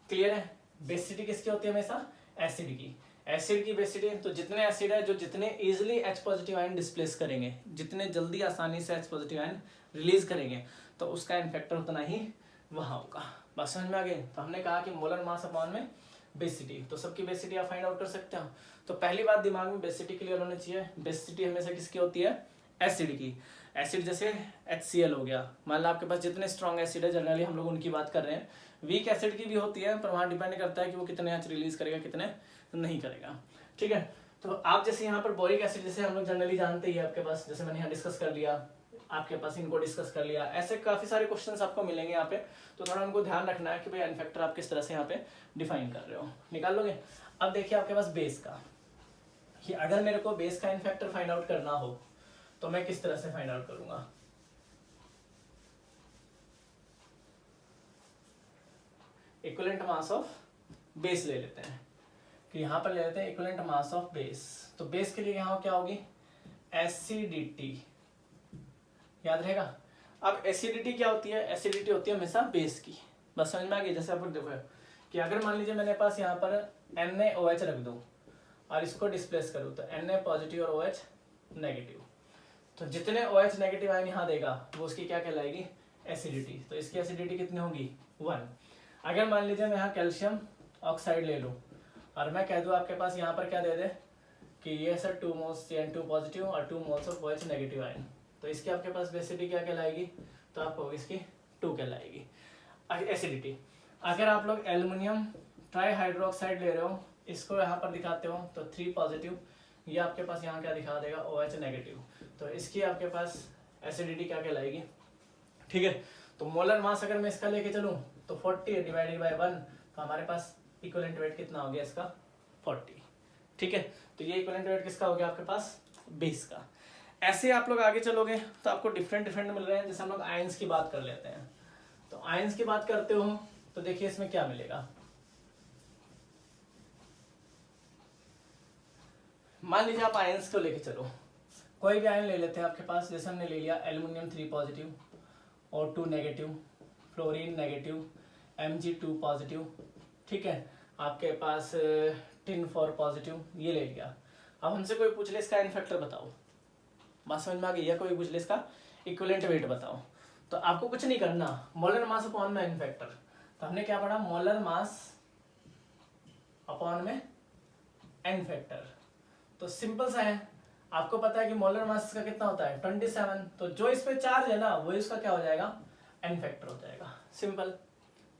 क्लियर है। बेसिडी किसकी होती है, हमेशा एसिड की। एसिड की बेसिडी, तो जितने एसिड है जो जितने easily H positive ion displace करेंगे, जितने जल्दी आसानी से H पॉजिटिव आयन रिलीज करेंगे, तो उसका एन फैक्टर उतना ही वहां होगा। बस समझ में आ गए। तो हमने कहा कि मोलर मास अपॉन में बेसिडी, तो सबकी बेसिडी आप फाइंड आउट कर सकते हो। तो पहली बात दिमाग में बेसिडी क्लियर होनी चाहिए। बेसिडी हमेशा किसकी होती है, एसिड की। एसिड जैसे HCl हो गया, मान लो आपके पास जितने स्ट्रॉन्ग एसिड है, जनरली हम लोग उनकी बात कर रहे हैं। वीक एसिड की भी होती है, पर वहां डिपेंड करता है कि वो कितने H रिलीज करेगा कितने नहीं करेगा, ठीक है। तो आप जैसे यहाँ पर बोरिक एसिड जैसे हम लोग जनरली जानते ही है, आपके पास जैसे मैंने यहाँ डिस्कस कर लिया, आपके पास इनको डिस्कस कर लिया, ऐसे काफी सारे क्वेश्चंस आपको मिलेंगे यहाँ पे। तो थोड़ा उनको ध्यान रखना है कि भाई एन फैक्टर आप किस तरह से यहाँ पे डिफाइन कर रहे हो, निकाल लोगे। अब देखिए आपके पास बेस का, कि अगर मेरे को बेस का एन फैक्टर फाइंड आउट करना हो तो मैं किस तरह से फाइंड आउट करूंगा। इक्विवेलेंट मास ऑफ बेस ले लेते हैं, कि यहाँ पर ले लेते हैं इक्विवेलेंट मास ऑफ बेस। तो बेस के लिए यहाँ क्या होगी, एसिडिटी, याद रहेगा। अब एसिडिटी क्या होती है, एसिडिटी होती है हमेशा बेस की। बस समझ में आ गई। जैसे आप देखो कि अगर मान लीजिए मैंने पास यहाँ पर NaOH रख दूं और इसको डिस्प्लेस करूँ, तो Na पॉजिटिव और OH नेगेटिव, तो जितने OH नेगेटिव आयन यहाँ देगा वो उसकी क्या कहलाएगी, एसिडिटी। तो इसकी एसिडिटी कितनी होगी 1। अगर मान लीजिए मैं यहाँ कैल्शियम ऑक्साइड ले लूँ और मैं कह दूँ आपके पास यहाँ पर क्या दे दे कि ये सर 2 मोल्स CN2 पॉजिटिव और 2 moles of OH negative ion, तो इसकी आपके पास बेसिडी क्या कहलाएगी, तो आपको इसकी 2 कहलाएगी एसिडिटी। अगर आप लोग एल्युमिनियम ट्राई हाइड्रोक्साइड ले रहे हो, इसको यहाँ पर दिखाते हो तो 3 पॉजिटिव, ये आपके पास यहाँ क्या दिखा देगा OH नेगेटिव, तो इसकी आपके पास एसिडिटी क्या कहलाएगी, ठीक है। तो मोलर मास अगर मैं इसका लेके चलूँ तो 40 डिवाइडेड बाय 1, तो हमारे पास इक्विवेलेंट वेट कितना हो गया इसका 40, ठीक है। तो ये इक्विवेलेंट वेट किसका हो गया आपके पास, बेस का। ऐसे आप लोग आगे चलोगे तो आपको डिफरेंट डिफरेंट मिल रहे हैं। जैसे हम लोग आयंस की बात कर लेते हैं, तो आयंस की बात करते हो तो देखिए इसमें क्या मिलेगा। मान लीजिए आप आयंस को लेके चलो, कोई भी आयन ले लेते हैं आपके पास। जैसे हमने ले लिया एल्युमिनियम 3 पॉजिटिव और 2 negative, fluorine negative, Mg2 positive, ठीक है। आपके पास टिन 4 पॉजिटिव, ये ले लिया। अब हमसे कोई पूछ ले इसका एन फैक्टर बताओ, बात समझ में आ गई। या कोई पूछ ले इसका इक्विवेलेंट वेट बताओ, तो आपको कुछ नहीं करना, मोलर मास अपॉन में एन फैक्टर। तो हमने क्या पढ़ा, मोलर मास अपॉन में एन फैक्टर। तो सिंपल सा है, आपको पता है कि मोलर मास का कितना होता है 27, तो जो इस पे चार्ज है ना वो इसका क्या हो जाएगा, एन फैक्टर हो जाएगा। सिंपल,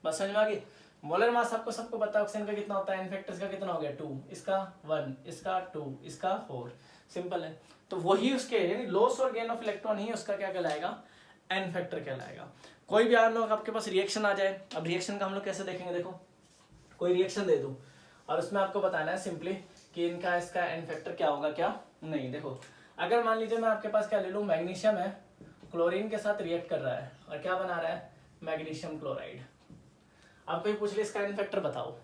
बस समझ में आ गई। मोलर मास आपको सबको पता है ऑक्सीजन का कितना होता है, एन फैक्टर का कितना हो गया 2, इसका 1, इसका 2, इसका 4, सिंपल है। तो वही उसके यानी लॉस और गेन ऑफ इलेक्ट्रॉन ही उसका क्या कहलाएगा, एन फैक्टर कहलाएगा। कोई भी आप लोग आपके पास रिएक्शन आ जाए, अब रिएक्शन का हम लोग कैसे देखेंगे, देखो कोई रिएक्शन दे दूं और उसमें आपको बताना है सिंपली कि इनका इसका एन फैक्टर क्या होगा क्या नहीं। देखो अगर मान लीजिए मैं आपके पास क्या ले लूँ, मैग्नीशियम है, क्लोरीन के साथ रिएक्ट कर रहा है और क्या बना रहा है, मैग्नीशियम क्लोराइड। अब कोई पूछ ले इसका एन फैक्टर बताओ,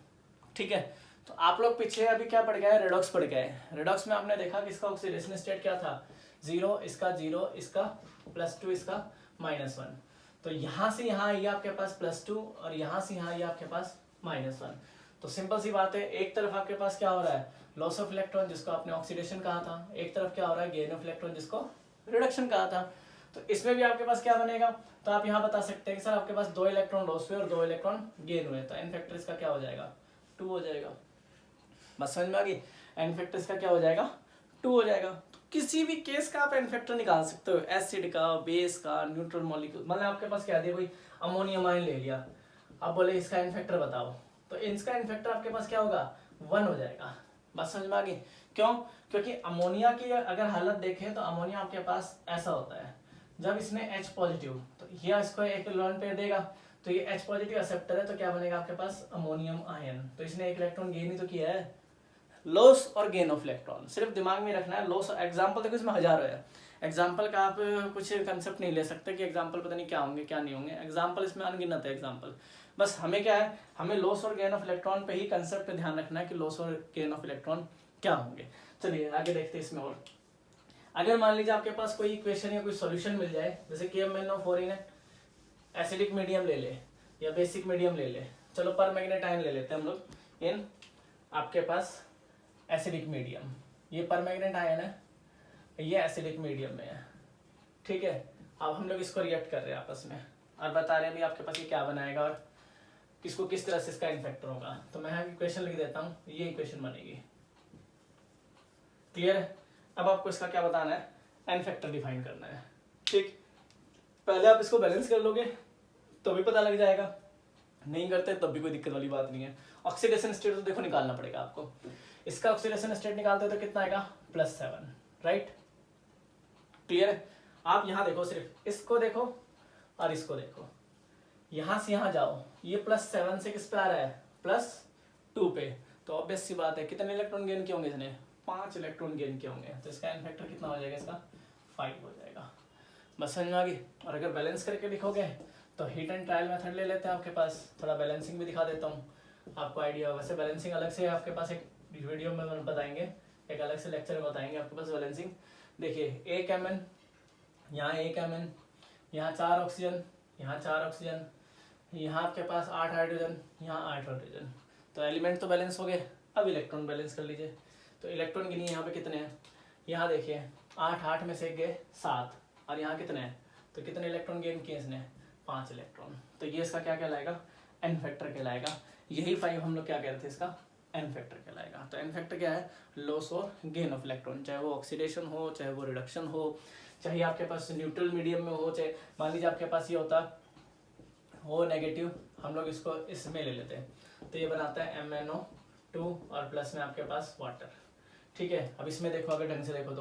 ठीक है, तो आप लोग पीछे अभी क्या पढ़ गए, रेडॉक्स पढ़ गए। रेडॉक्स में आपने देखा कि इसका ऑक्सीडेशन स्टेट क्या था, 0, इसका 0, इसका +2, इसका -1। तो यहाँ से यहाँ ये आपके पास +2 और यहाँ से यहाँ ये आपके पास -1। तो सिंपल सी बात है, एक तरफ आपके पास क्या हो रहा है, लॉस ऑफ इलेक्ट्रॉन जिसको आपने ऑक्सीडेशन कहा था, एक तरफ क्या हो रहा है, गेन ऑफ इलेक्ट्रॉन जिसको रिडक्शन कहा था। तो इसमें भी आपके पास क्या बनेगा, तो आप यहाँ बता सकते हैं कि सर आपके पास 2 इलेक्ट्रॉन लॉस हुए और 2 इलेक्ट्रॉन गेन हुए, तो एन फैक्टर इसका क्या हो जाएगा, 2 हो जाएगा। बस समझ में आ गई, एन फैक्टर इसका क्या हो जाएगा, 2 हो जाएगा। तो किसी भी केस का आप एन फैक्टर निकाल सकते हो, एसिड का, बेस का, न्यूट्रल मॉलिक्यूल, मतलब आपके पास क्या दिया, कोई अमोनियम आयन ले लिया, अब बोले इसका एन फैक्टर बताओ, तो इसका एन फैक्टर आपके पास क्या होगा, 1 हो जाएगा। बात समझ में आ गई, क्यों, क्योंकि अमोनिया की अगर हालत देखें तो अमोनिया आपके पास ऐसा होता है, जब इसने H पॉजिटिव, तो ये इसको एक इलेक्ट्रॉन पेयर देगा, तो ये H पॉजिटिव एक्सेप्टर है, तो क्या बनेगा आपके पास, अमोनियम आयन। तो इसने एक इलेक्ट्रॉन गेन ही तो किया है, लॉस और गेन ऑफ इलेक्ट्रॉन सिर्फ दिमाग में रखना है। लॉस एग्जांपल देखो इसमें हजारों है, एग्जांपल का आप कुछ कंसेप्ट नहीं ले सकते कि एग्जांपल पता नहीं क्या होंगे क्या नहीं होंगे, एग्जांपल इसमें अनगिनत है एग्जांपल। बस हमें क्या है, हमें लॉस और गेन ऑफ इलेक्ट्रॉन पे ही कंसेप्ट पे ध्यान रखना है कि लॉस और गेन ऑफ इलेक्ट्रॉन क्या होंगे। चलिए आगे देखते हैं इसमें। और अगर मान लीजिए आपके पास कोई इक्वेशन या कोई सॉल्यूशन मिल जाए, जैसे KMnO4 ने एसिडिक मीडियम ले ले या बेसिक मीडियम ले ले, चलो पर मैग्नेट आयन ले लेते हैं हम लोग, इन आपके पास एसिडिक मीडियम, ये पर मैग्नेट आयन है, ये एसिडिक मीडियम में है, ठीक है। अब हम लोग इसको रिएक्ट कर रहे हैं आपस में और बता रहे हैं भी आपके पास ये क्या बनाएगा और किसको किस तरह से इसका एन फैक्टर होगा। तो मैं इक्वेशन लिख देता हूँ, ये इक्वेशन बनेगी, क्लियर है। अब आपको इसका क्या बताना है, एन फैक्टर डिफाइन करना है, ठीक। पहले आप इसको बैलेंस कर लोगे तो भी पता लग जाएगा, नहीं करते तब भी कोई दिक्कत वाली बात नहीं है। ऑक्सीडेशन स्टेट तो देखो निकालना पड़ेगा आपको, इसका ऑक्सीडेशन स्टेट निकालते तो कितना आएगा, +7, राइट, क्लियर है। आप यहाँ देखो, सिर्फ इसको देखो और इसको देखो, यहाँ से यहाँ जाओ, ये +7 से किस पे आ रहा है, +2 पे, तो ऑब्वियस सी बात है कितने इलेक्ट्रॉन गेन किए होंगे इसने, 5 इलेक्ट्रॉन गेन किए होंगे, तो इसका एन फैक्टर कितना हो जाएगा, इसका 5 हो जाएगा। बस समझ में आ गई। और अगर बैलेंस करके लिखोगे तो हीट एंड ट्रायल मेथड ले लेते हैं आपके पास, थोड़ा बैलेंसिंग भी दिखा देता हूँ आपको आइडिया। वैसे बैलेंसिंग अलग से आपके पास एक वीडियो में बताएंगे, एक अलग से लेक्चर में बताएंगे आपके पास बैलेंसिंग। देखिए 1 Mn, यहाँ 1 Mn, यहाँ 4 ऑक्सीजन, यहाँ 4 ऑक्सीजन, यहाँ आपके पास 8 हाइड्रोजन, यहाँ 8 हाइड्रोजन, तो एलिमेंट तो बैलेंस हो गए। अब इलेक्ट्रॉन बैलेंस कर लीजिए, तो इलेक्ट्रॉन गिनिए यहाँ पे कितने हैं, यहाँ देखिए 8 में से गए 7, और यहाँ कितने हैं, तो कितने इलेक्ट्रॉन गेन किए इसने, 5 इलेक्ट्रॉन। तो ये इसका क्या कहलाएगा, एन फैक्टर कहलाएगा। यही 5 हम लोग क्या कह रहे थे, इसका एन फैक्टर कहलाएगा। तो एन फैक्टर क्या है, लॉस और गेन ऑफ इलेक्ट्रॉन, चाहे वो ऑक्सीडेशन हो, चाहे वो रिडक्शन हो, चाहे आपके पास न्यूट्रल मीडियम में हो, चाहे मान लीजिए आपके पास ये होता हो नेगेटिव, हम लोग इसको इसमें ले लेते हैं, तो ये बनाता है MnO2 और प्लस में आपके पास वाटर, ठीक है। अब इसमें देखो, अगर ढंग से देखो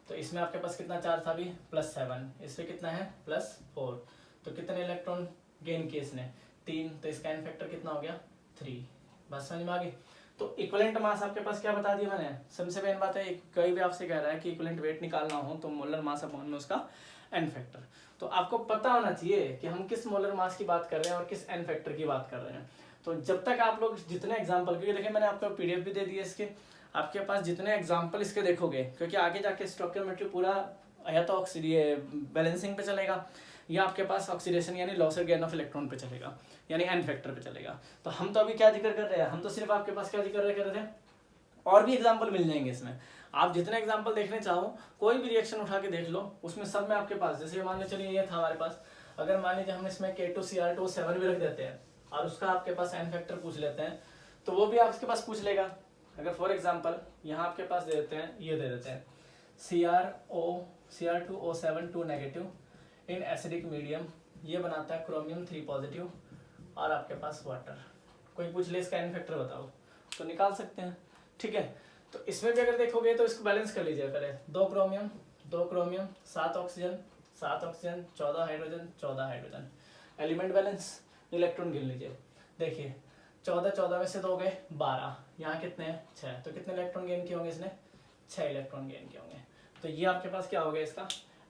तो इसमें आपके पास कितना चार्ज था अभी, +7, इसमें कितना है, +4, तो कितने इलेक्ट्रॉन गेन किए इसने, 3, तो इसका एन फैक्टर कितना हो गया, 3। बस समझ में आ गई। तो इक्विवेलेंट मास आपके पास क्या बता दिया मैंने, सबसे मेन बात है, कहीं भी आपसे कह रहा है कि इक्विवेलेंट वेट निकालना हो तो मोलर मास अपॉन में उसका एन फैक्टर। तो आपको पता होना चाहिए कि हम किस मोलर मास की बात कर रहे हैं और किस एन फैक्टर की बात कर रहे हैं। तो जब तक आप लोग जितने एग्जाम्पल, क्योंकि देखिए मैंने आपको PDF भी दे दिए इसके, आपके पास जितने एग्जाम्पल इसके देखोगे, क्योंकि आगे जाके स्टोइकियोमेट्री पूरा या तो बैलेंसिंग पे चलेगा या आपके पास ऑक्सीडेशन यानी लॉस और गेन ऑफ इलेक्ट्रॉन पे चलेगा, यानी एन फैक्टर पे चलेगा। तो हम तो अभी क्या जिक्र कर रहे हैं, हम तो सिर्फ आपके पास क्या जिक्र कर रहे थे, और भी एग्जाम्पल मिल जाएंगे इसमें, आप जितने एग्जाम्पल देखने चाहो कोई भी रिएक्शन उठा के देख लो, उसमें सब में आपके पास, जैसे मान लो चलिए ये था हमारे पास, अगर मान लीजिए हम इसमें K2Cr2O7 भी रख देते हैं और उसका आपके पास एन फैक्टर पूछ लेते हैं, तो वो भी आपके पास पूछ लेगा। अगर फॉर एग्जाम्पल यहाँ आपके पास दे देते हैं, ये दे देते हैं Cr2O7 2 negative in acidic medium, ये बनाता है क्रोमियम 3 पॉजिटिव और आपके पास वाटर, कोई पूछ ले इसका एन फैक्टर बताओ, तो निकाल सकते हैं, ठीक है। तो इसमें भी अगर देखोगे तो इसको बैलेंस कर लीजिए, पहले 2 chromium 2 chromium 7 oxygen 7 oxygen 14 hydrogen 14 hydrogen. Element balance, electron गिन लीजिए। देखिए 14 14 में से 2 गए 12, यहाँ कितने हैं 6, तो कितने इलेक्ट्रॉन गेन किए होंगे इसने 6 इलेक्ट्रॉन गेन किए होंगे। तो ये आपके पास क्या हो गया इसका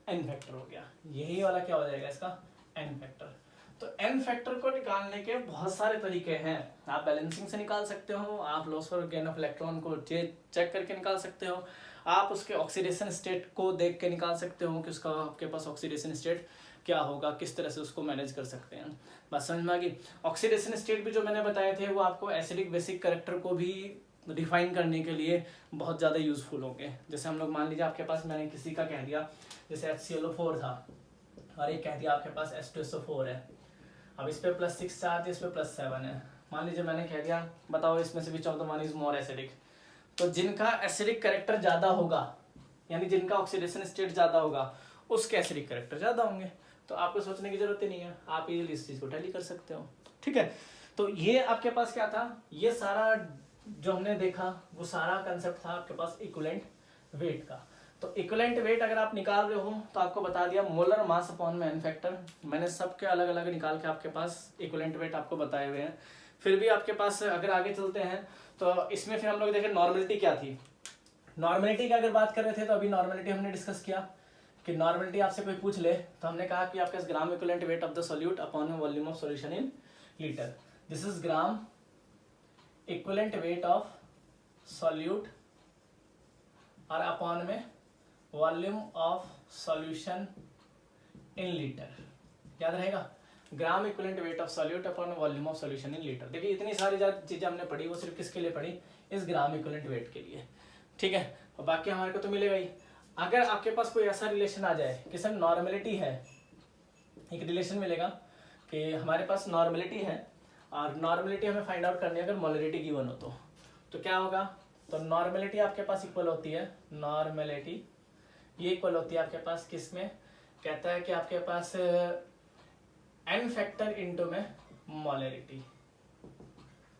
एन फैक्टर हो गया, यही वाला क्या हो जाएगा इसका एन फैक्टर। तो एन फैक्टर को निकालने के बहुत सारे तरीके हैं, आप बैलेंसिंग से निकाल सकते हो, आप लॉस और गेन ऑफ इलेक्ट्रॉन को चेक करके निकाल सकते हो, आप उसके ऑक्सीडेशन स्टेट को देख के निकाल सकते हो कि उसका आपके पास ऑक्सीडेशन स्टेट क्या होगा, किस तरह से उसको मैनेज कर सकते हैं। बात समझ में आ गई। ऑक्सीडेशन स्टेट भी जो मैंने बताए थे वो आपको एसिडिक बेसिक कैरेक्टर को भी डिफाइन करने के लिए बहुत ज़्यादा यूजफुल होंगे। जैसे हम लोग मान लीजिए आपके पास मैंने किसी का कह दिया जैसे HClO4 था और एक कह दिया आपके पास H2SO4 है, अब इस पे +6 चार्ज इस पे +7 है। मान लीजिए मैंने कह दिया बताओ इसमें से which of the one is more acidic, तो जिनका एसिडिक कैरेक्टर ज़्यादा होगा यानी जिनका ऑक्सीडेशन स्टेट ज़्यादा होगा उसके एसिडिक कैरेक्टर ज़्यादा होंगे। तो आपको सोचने की जरूरत ही नहीं है, आप इजीली इस चीज़ को टैली कर सकते हो। ठीक है, तो ये आपके पास क्या था, ये सारा जो हमने देखा वो सारा कंसेप्ट था आपके पास इक्विवेलेंट वेट का। तो इक्विवेलेंट वेट अगर आप निकाल रहे हो तो आपको बता दिया मोलर मास अपॉन में एन फैक्टर, मैंने सबके अलग अलग निकाल के आपके पास इक्विवेलेंट वेट आपको बताए हुए हैं। फिर भी आपके पास अगर आगे चलते हैं तो इसमें फिर हम लोग देखें नॉर्मलिटी क्या थी। नॉर्मलिटी की अगर बात कर रहे थे तो अभी नॉर्मलिटी हमने डिस्कस किया कि नॉर्मलिटी आपसे कोई पूछ ले तो हमने कहा कि आपके gram equivalent weight of the solute upon volume of solution in litre. This is gram equivalent weight of solute और अपॉन में volume of solution in litre. याद रहेगा, gram equivalent weight of solute upon volume of solution in litre. देखिए इतनी सारी चीजें हमने पढ़ी वो सिर्फ किसके लिए पढ़ी, इस ग्राम इक्विवेलेंट वेट के लिए। ठीक है, और बाकी हमारे को तो मिलेगा ही। अगर आपके पास कोई ऐसा रिलेशन आ जाए कि सर नॉर्मलिटी है, एक रिलेशन मिलेगा कि हमारे पास नॉर्मलिटी है और नॉर्मलिटी हमें फाइंड आउट करनी है अगर मोलरिटी गिवन हो तो क्या होगा, तो नॉर्मलिटी आपके पास इक्वल होती है, नॉर्मलिटी ये इक्वल होती है आपके पास किस में, कहता है कि आपके पास एन फैक्टर इंटू में मोलरिटी,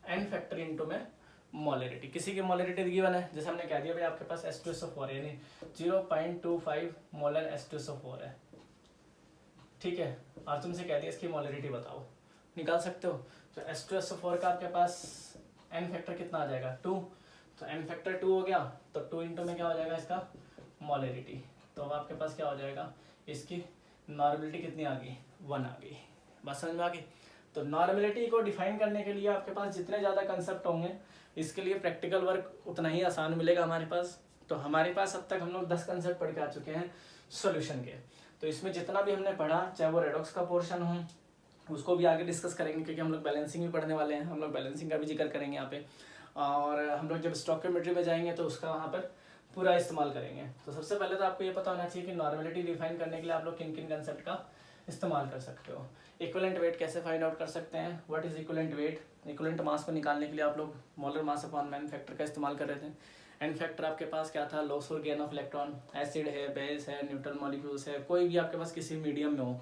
एन फैक्टर इंटू में मोलरिटी। किसी की मोलरिटी गिवन है, जैसे हमने कह दिया भाई आपके पास H2SO4 है यानी 0.25 मोलर H2SO4 है। ठीक है, और तुमसे कह दिया इसकी मोलरिटी बताओ, निकाल सकते हो। तो H2SO4 का आपके पास एन फैक्टर कितना आ जाएगा 2, तो एन फैक्टर 2 हो गया तो 2 इंटू में क्या हो जाएगा इसका मोलरिटी। तो अब आपके पास क्या हो जाएगा, इसकी नॉर्मलिटी कितनी आ गई 1 आ गई। बात समझ में आ गई। तो नॉर्मलिटी को डिफाइन करने के लिए आपके पास जितने ज़्यादा कंसेप्ट होंगे इसके लिए प्रैक्टिकल वर्क उतना ही आसान मिलेगा हमारे पास। तो हमारे पास अब तक हम लोग 10 कंसेप्ट पढ़ के आ चुके हैं सॉल्यूशन के। तो इसमें जितना भी हमने पढ़ा चाहे वो रेडॉक्स का पोर्शन हो उसको भी आगे डिस्कस करेंगे क्योंकि हम लोग बैलेंसिंग भी पढ़ने वाले हैं, हम लोग बैलेंसिंग का भी जिक्र करेंगे यहाँ पे। और हम लोग जब स्टोइकियोमेट्री में जाएंगे तो उसका वहाँ पर पूरा इस्तेमाल करेंगे। तो सबसे पहले तो आपको ये पता होना चाहिए कि नॉर्मलिटी डिफाइन करने के लिए आप लोग किन किन कंसेप्ट का इस्तेमाल कर सकते हो। इक्विवेलेंट वेट कैसे फाइंड आउट कर सकते हैं, what is equivalent weight, equivalent mass को निकालने के लिए आप लोग molar mass upon n factor का इस्तेमाल कर रहे थे। एन फैक्टर आपके पास क्या था, लॉस और गेन ऑफ इलेक्ट्रॉन, एसिड है, बेस है, न्यूट्रल मॉलिक्यूल्स है, कोई भी आपके पास किसी मीडियम में हो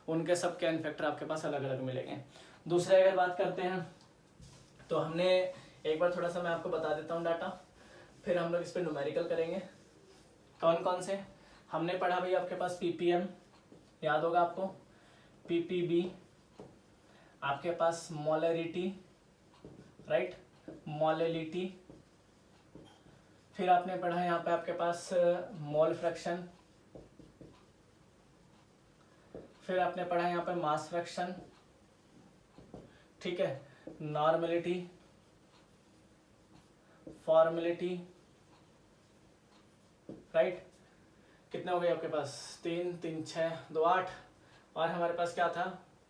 उनके सब के एन फैक्टर आपके पास अलग अलग मिलेंगे। दूसरे अगर बात करते हैं तो हमने एक बार थोड़ा सा मैं आपको बता देता हूँ डाटा, फिर हम लोग इस पर न्यूमेरिकल करेंगे। कौन कौन से हमने पढ़ा भाई, आपके पास ppm याद होगा आपको, ppb, आपके पास मोलरिटी, राइट, मोलरिटी, फिर आपने पढ़ा यहाँ पे आपके पास मोल फ्रैक्शन, फिर आपने पढ़ा यहाँ पे मास फ्रैक्शन, ठीक है, नॉर्मलिटी, फॉर्मेलिटी, राइट। कितने हो गए आपके पास, 3 3 6 2 8, और हमारे पास क्या था,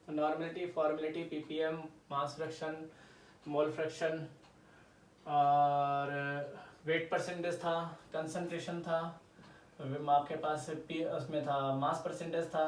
normality, formality, ppm, mass fraction, mole fraction, और वेट परसेंटेज था, कंसंट्रेशन था, आपके पास उसमें था मास परसेंटेज था,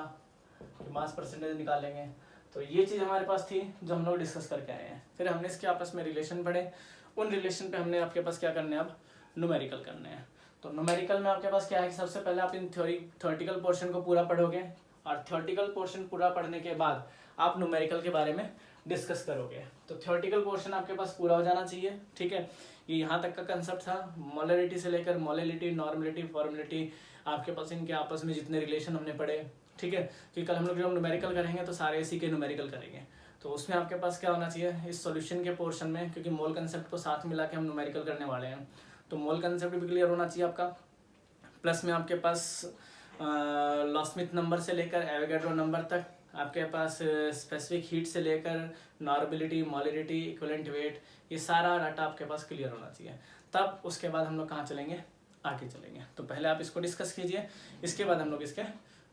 मास परसेंटेज निकालेंगे। तो ये चीज़ हमारे पास थी जो हम लोग डिस्कस करके आए हैं। फिर हमने इसके आपस में रिलेशन पढ़े, उन रिलेशन पे हमने आपके पास क्या करने हैं, अब न्यूमेरिकल करने हैं। तो न्यूमेरिकल में आपके पास क्या है कि सबसे पहले आप इन थ्योरेटिकल पोर्शन को पूरा पढ़ोगे और थ्योरेटिकल पोर्शन पूरा पढ़ने के बाद आप न्यूमेरिकल के बारे में डिस्कस करोगे। तो थ्योरेटिकल पोर्शन आपके पास पूरा हो जाना चाहिए, ठीक है। ये यहाँ तक का कंसेप्ट था, मोलरिटी से लेकर मोलरिटी, नॉर्मलिटी, फॉर्मेलिटी, आपके पास इनके आपस में जितने रिलेशन हमने पढ़े, ठीक है, क्योंकि कल हम लोग जब न्यूमेरिकल करेंगे तो सारे इसी के न्यूमेरिकल करेंगे। तो उसमें आपके पास क्या होना चाहिए इस सॉल्यूशन के पोर्शन में, क्योंकि मोल कंसेप्ट को साथ मिला के हम न्यूमेरिकल करने वाले हैं, तो मोल कंसेप्ट भी क्लियर होना चाहिए आपका। प्लस में आपके पास लॉस्मिथ नंबर से लेकर एवोगैड्रो नंबर तक, आपके पास स्पेसिफिक हीट से लेकर नॉर्बिलिटी, मोलिडिटी, इक्विवेलेंट वेट, ये सारा डाटा आपके पास क्लियर होना चाहिए। तब उसके बाद हम लोग कहाँ चलेंगे, आगे चलेंगे। तो पहले आप इसको डिस्कस कीजिए, इसके बाद हम लोग इसके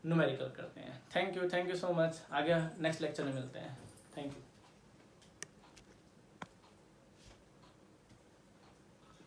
न्यूमेरिकल करते हैं। Thank you so much. आगे नेक्स्ट लेक्चर में मिलते हैं। Thank you.